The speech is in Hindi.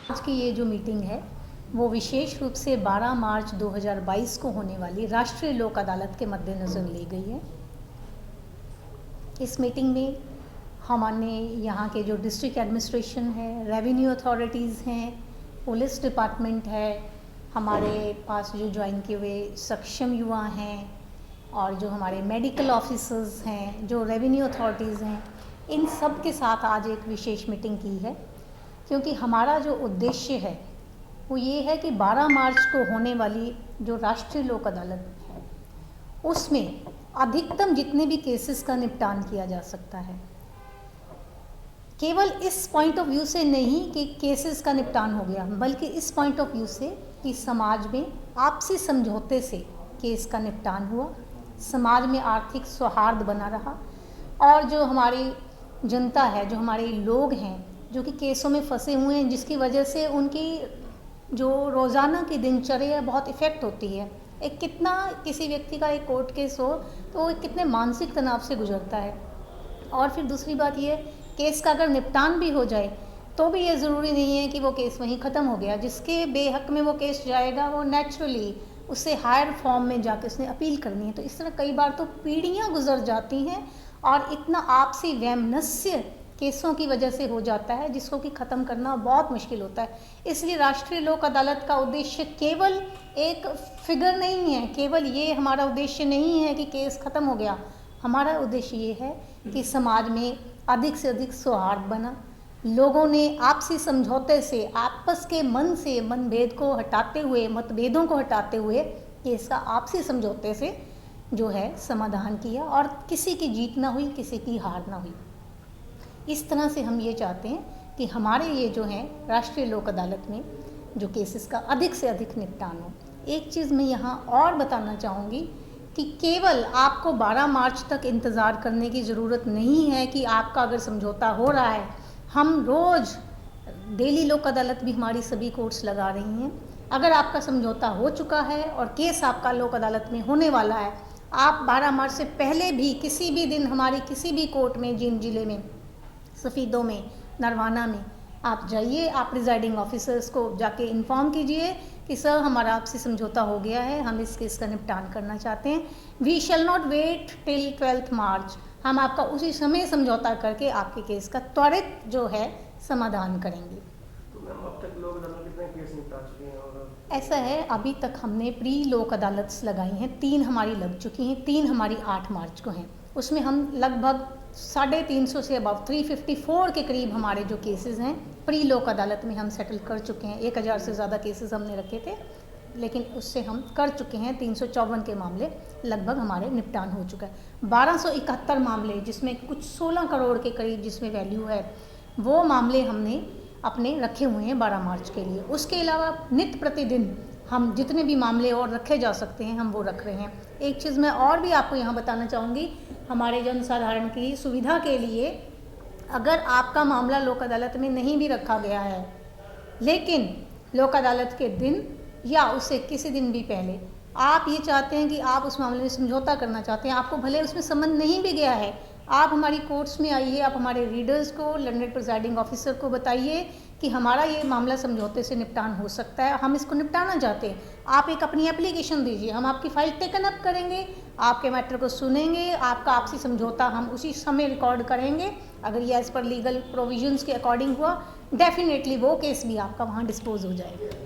आज की ये जो मीटिंग है वो विशेष रूप से 12 मार्च 2022 को होने वाली राष्ट्रीय लोक अदालत के मद्देनज़र ली गई है। इस मीटिंग में हमने यहाँ के जो डिस्ट्रिक्ट एडमिनिस्ट्रेशन है, रेवेन्यू अथॉरिटीज़ हैं, पुलिस डिपार्टमेंट है, हमारे पास जो ज्वाइन किए हुए सक्षम युवा हैं और जो हमारे मेडिकल ऑफिसर्स हैं, जो रेवेन्यू अथॉरिटीज़ हैं, इन सब के साथ आज एक विशेष मीटिंग की है। क्योंकि हमारा जो उद्देश्य है वो ये है कि 12 मार्च को होने वाली जो राष्ट्रीय लोक अदालत है उसमें अधिकतम जितने भी केसेस का निपटान किया जा सकता है, केवल इस पॉइंट ऑफ व्यू से नहीं कि केसेस का निपटान हो गया, बल्कि इस पॉइंट ऑफ व्यू से कि समाज में आपसी समझौते से केस का निपटान हुआ, समाज में आर्थिक सौहार्द बना रहा और जो हमारी जनता है, जो हमारे लोग हैं जो कि केसों में फंसे हुए हैं, जिसकी वजह से उनकी जो रोज़ाना की दिनचर्या बहुत इफ़ेक्ट होती है। एक कितना किसी व्यक्ति का एक कोर्ट केस हो तो वो कितने मानसिक तनाव से गुजरता है। और फिर दूसरी बात ये, केस का अगर निपटान भी हो जाए तो भी ये ज़रूरी नहीं है कि वो केस वहीं ख़त्म हो गया। जिसके बेहक में वो केस जाएगा वो नेचुरली उससे हायर फॉर्म में जाके उसने अपील करनी है। तो इस तरह कई बार तो पीढ़ियाँ गुजर जाती हैं और इतना आपसी वैमनस्य केसों की वजह से हो जाता है जिसको कि ख़त्म करना बहुत मुश्किल होता है। इसलिए राष्ट्रीय लोक अदालत का उद्देश्य केवल एक फिगर नहीं है, केवल ये हमारा उद्देश्य नहीं है कि केस ख़त्म हो गया। हमारा उद्देश्य ये है कि समाज में अधिक से अधिक सौहार्द बना, लोगों ने आपसी समझौते से, आपस के मन से मनभेद को हटाते हुए, मतभेदों को हटाते हुए केस का आपसी समझौते से जो है समाधान किया और किसी की जीत ना हुई, किसी की हार ना हुई। इस तरह से हम ये चाहते हैं कि हमारे ये जो हैं राष्ट्रीय लोक अदालत में जो केसेस का अधिक से अधिक निपटान हो। एक चीज़ मैं यहाँ और बताना चाहूँगी कि केवल आपको 12 मार्च तक इंतज़ार करने की ज़रूरत नहीं है कि आपका अगर समझौता हो रहा है। हम रोज़ डेली लोक अदालत भी हमारी सभी कोर्ट्स लगा रही हैं। अगर आपका समझौता हो चुका है और केस आपका लोक अदालत में होने वाला है, आप 12 मार्च से पहले भी किसी भी दिन हमारी किसी भी कोर्ट में, जींद जिले में, सफ़ीदों में, नरवाना में आप जाइए, आप प्रिजाइडिंग ऑफिसर्स को जाके इन्फॉर्म कीजिए कि सर हमारा आपसे समझौता हो गया है, हम इस केस का निपटान करना चाहते हैं। We shall not wait till 12 March, हम आपका उसी समय समझौता करके आपके केस का त्वरित जो है समाधान करेंगे। तो मैम अब तक लोक अदालत कितने केस निपटा चुके हैं? और ऐसा है, अभी तक हमने प्री लोक अदालत लगाई हैं, 3 हमारी लग चुकी हैं, 3 हमारी 8 मार्च को हैं। उसमें हम लगभग 350 से अबव 354 के करीब हमारे जो केसेस हैं प्री लोक अदालत में हम सेटल कर चुके हैं। 1000 से ज़्यादा केसेस हमने रखे थे, लेकिन उससे हम कर चुके हैं 354 के मामले लगभग हमारे निपटान हो चुका है। 1271 मामले जिसमें कुछ 16 करोड़ के करीब जिसमें वैल्यू है, वो मामले हमने अपने रखे हुए हैं 12 मार्च के लिए। उसके अलावा नित्य प्रतिदिन हम जितने भी मामले और रखे जा सकते हैं हम वो रख रहे हैं। एक चीज़ मैं और भी आपको यहाँ बताना चाहूँगी, हमारे जनसाधारण की सुविधा के लिए, अगर आपका मामला लोक अदालत में नहीं भी रखा गया है, लेकिन लोक अदालत के दिन या उससे किसी दिन भी पहले आप ये चाहते हैं कि आप उस मामले में समझौता करना चाहते हैं, आपको भले उसमें समन नहीं भी गया है, आप हमारी कोर्ट्स में आइए, आप हमारे रीडर्स को, लर्नेड प्रिजाइडिंग ऑफिसर को बताइए कि हमारा ये मामला समझौते से निपटान हो सकता है, हम इसको निपटाना चाहते हैं। आप एक अपनी एप्लीकेशन दीजिए, हम आपकी फ़ाइल टेकन अप करेंगे, आपके मैटर को सुनेंगे, आपका आपसी समझौता हम उसी समय रिकॉर्ड करेंगे। अगर ये एज़ पर लीगल प्रोविजंस के अकॉर्डिंग हुआ, डेफिनेटली वो केस भी आपका वहाँ डिस्पोज हो जाएगा।